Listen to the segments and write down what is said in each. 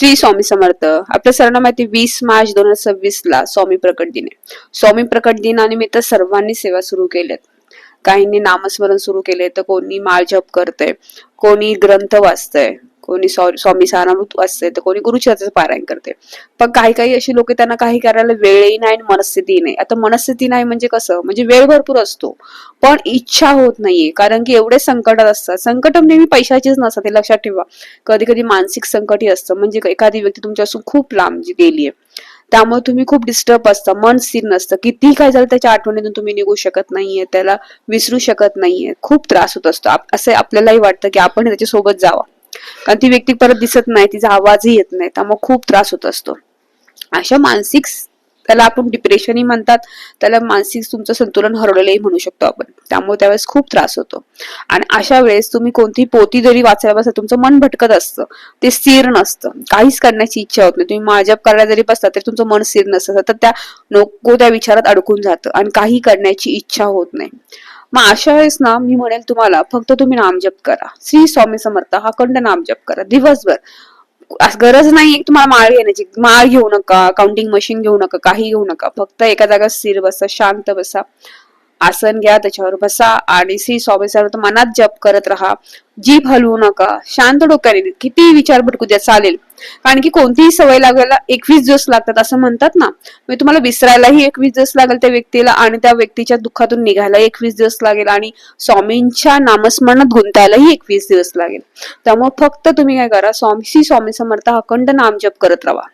श्री स्वामी समर्थ. आपल्या सर्वांना माहिती 20 मार्च 2026 स्वामी प्रकट दिन आहे. स्वामी प्रकट दिनानिमित्त सर्वांनी सेवा सुरू केल्यात. काहींनी नामस्मरण सुरू केले, तर कोणी माळ जप करतंय, कोणी ग्रंथ वाचतंय, कोणी स्वामी सारामृत वाचतंय, तर कोणी गुरुचरित्राचं पारायण करते. पण काही काही अशी लोक, त्यांना काही करायला वेळही नाही आणि मनस्थिती नाही. आता मनस्थिती नाही म्हणजे कसं, म्हणजे वेळ भरपूर असतो पण इच्छा होत नाहीये, कारण की एवढे संकटात असतात. संकट नेहमी पैशाचीच नसतात, हे लक्षात ठेवा. कधी कधी मानसिक संकटही असतं, म्हणजे एखादी व्यक्ती तुमच्यापासून खूप लांब गेली आहे, त्यामुळे तुम्ही खूप डिस्टर्ब असता, मन स्थिर नसतं. कितीही काय झालं त्याच्या आठवणीतून तुम्ही निघू शकत नाहीये, त्याला विसरू शकत नाहीये, खूप त्रास होत असतो. असं आपल्यालाही वाटतं की आपण त्याच्यासोबत जावं, कारण ती व्यक्ती परत दिसत नाही, तिचा आवाजही येत नाही, त्यामुळे खूप त्रास होत असतो. अशा मानसिक, त्याला आपण डिप्रेशनही म्हणतात, त्याला मानसिक तुमचं संतुलन हरवलेलंही म्हणू शकतो आपण. त्यामुळे त्यावेळेस खूप त्रास होतो. आणि अशा वेळेस तुम्ही कोणती पोथी जरी वाचायला बसता, तुमचं मन भटकत असतं, ते स्थिर नसतं, काहीच करण्याची इच्छा होत नाही. तुम्ही माळजप करायला जरी बसता तरी तुमचं मन स्थिर नसतं, तर त्या नको त्या विचारात अडकून जातं आणि काही करण्याची इच्छा होत नाही. मग अशा वेळेस ना, मी म्हणेल तुम्हाला, फक्त तुम्ही नामजप करा, श्री स्वामी समर्थ हा अखंड नामजप करा दिवसभर. गरज नाही तुम्हाला माळ घेण्याची, माळ घेऊ नका, काउंटिंग मशीन घेऊ नका, काही घेऊ नका. फक्त एका जागा स्थिर बसा, शांत बसा, आसन घ्या, त्याच्यावर बसा आणि श्री स्वामी समर्थ मनात जप करत राहा. जीभ हलवू नका, शांत डोक्याने, किती विचार भटकू द्या चालेल. कारण की कोणतीही सवय लागायला 21 दिवस लागतात असं म्हणतात ना. म्हणजे तुम्हाला विसरायलाही 21 दिवस लागेल त्या व्यक्तीला, आणि त्या व्यक्तीच्या दुःखातून निघायला 21 दिवस लागेल, आणि स्वामींच्या नामस्मरणात गुंतायलाही 21 दिवस लागेल. त्यामुळे फक्त तुम्ही काय करा, श्री स्वामी समर्थ अखंड नाम जप करत राहा.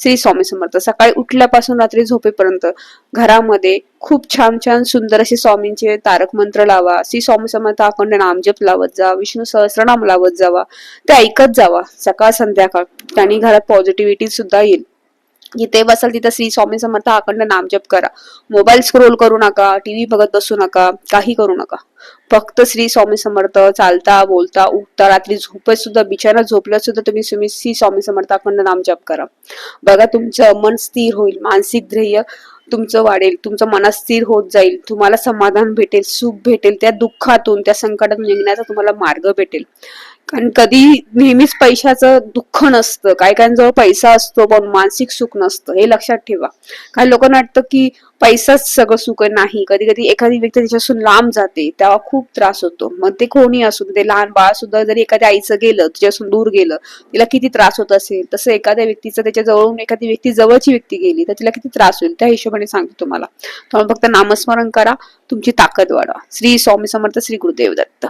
श्री स्वामी समर्थ. सकाळी उठल्यापासून रात्री झोपेपर्यंत घरामध्ये खूप छान छान सुंदर असे स्वामींचे तारक मंत्र लावा. श्री स्वामी समर्थ अखंड नामजप लावत जा, विष्णू सहस्त्रनाम लावत जावा, ते ऐकत जावा सकाळ संध्याकाळ. त्याने घरात पॉझिटिव्हिटी सुद्धा येईल. जिथे बसाल तिथं श्री स्वामी समर्थ अखंड नामजप करा. मोबाईल स्क्रोल करू नका, टीव्ही बघत बसू नका, काही करू नका. फक्त श्री स्वामी समर्थ चालता बोलता उठता, रात्री झोपेत सुद्धा, बिछाना झोपल्यात सुद्धा तुम्ही श्री स्वामी समर्थ अखंड नामजप करा. बघा तुमचं मन स्थिर होईल, मानसिक ध्येय तुमचं वाढेल, तुमचं मनात स्थिर होत जाईल, तुम्हाला समाधान भेटेल, सुख भेटेल, त्या दुःखातून त्या संकटातून निघण्याचा तुम्हाला मार्ग भेटेल. कारण कधी नेहमीच पैशाचं दुःख नसतं, काही काहींजवळ पैसा असतो पण मानसिक सुख नसतं, हे लक्षात ठेवा. काही लोकांना वाटतं की पैसाच सगळं सुख नाही. कधी कधी एखादी व्यक्ती त्याच्यापासून लांब जाते, तेव्हा खूप त्रास होतो. मग ते कोणी असू दे, लहान बाळ सुद्धा जरी एखाद्या आईचं गेलं, तिच्यापासून दूर गेलं, तिला किती त्रास होत असेल, तसं एखाद्या व्यक्तीचं त्याच्या जवळून एखादी व्यक्ती जवळची व्यक्ती गेली तर तिला किती त्रास होईल, त्या हिशोबाने सांगते तुम्हाला. फक्त नामस्मरण करा, तुमची ताकद वाढवा. श्री स्वामी समर्थ. श्री गुरुदेव दत्त.